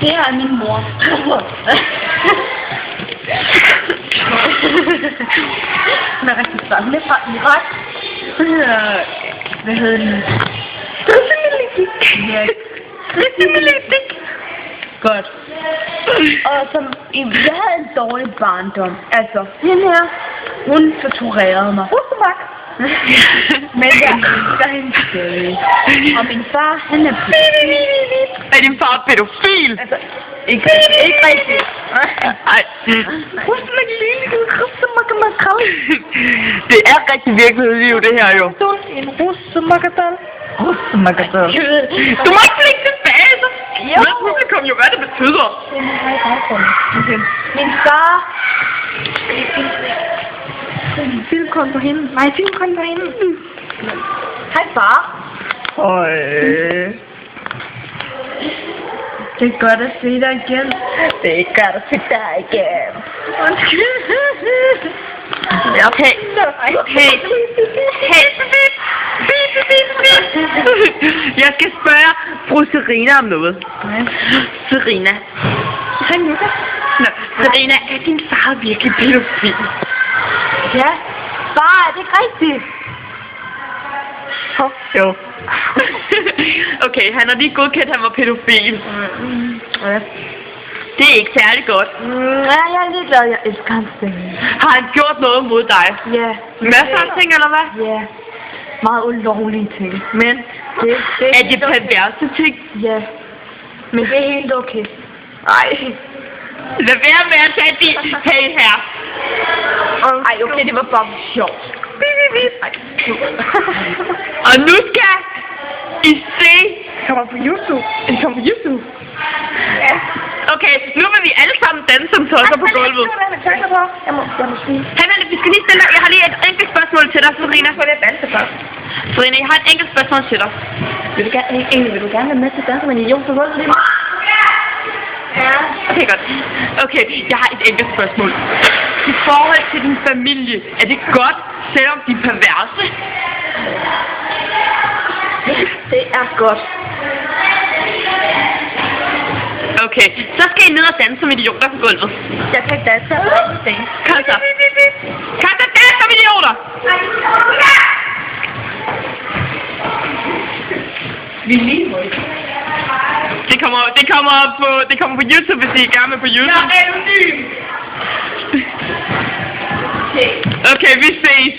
Det her er min mor. Hun er rigtig stolt. Hun er fra Irak. Hvad hedder den? Godt. Og som, jeg havde en dårlig barndom. Altså, hende her, hun torturerede mig. Men jeg elsker hende stadig. Og min far, han er pædofil. Er din far pædofil? Altså, ikke rigtigt. Ej. Det er rigtig virkelighedsliv, det her jo. En russemakadal. Russemakadal. Du må ikke flikke tilbage, så ved publikum jo, hvad det betyder. Min far. Filmkon på hende. Nej, filmkon på hende. Hej, far. Øj. Det er godt at se dig igen. Det er godt at se dig igen. Okay. Jeg skal spørge fru Serena om noget. Serena. Hej, Luca. Nå, Serena, er din far virkelig pædofil? Ja. Far, er det ikke rigtigt? Jo. Okay, han har lige godkendt, at han var pædofil. Ja. Det er ikke særlig godt. Ja, jeg er lidt glad. Jeg elsker hans ting. Har han gjort noget mod dig? Ja. Masser af ting, eller hvad? Ja. Meget ulovlige ting. Men er det perverse ting? Ja. Men det er helt okay. Nej. Lad være med at tage de... Hey her. Ej, okay, det var bare sjovt. Og nu skal I se... Det kommer på YouTube. Det kommer på YouTube. Ja. Okay, nu vil vi alle sammen danse som tosser på gulvet. Jeg må sige. Hey, men vi skal lige stille dig. Jeg har lige et enkelt spørgsmål til dig, Serena. Serena, jeg har et enkelt spørgsmål til dig. Vil du gerne være med til danse med en idiot på gulvet lige nu? Ja. Okay, godt. Okay, jeg har et enkelt spørgsmål. I forhold til din familie, er det godt, selvom de er perverse? Ja, det er godt. Okay, så skal I ned og danse som idioter på gulvet. Jeg kan ikke danse. Kom så. Kom så, danse som idioter! Vi er lige på Det kommer på YouTube, hvis I er gerne med på YouTube. Jeg er anonym. Okay, vi ses.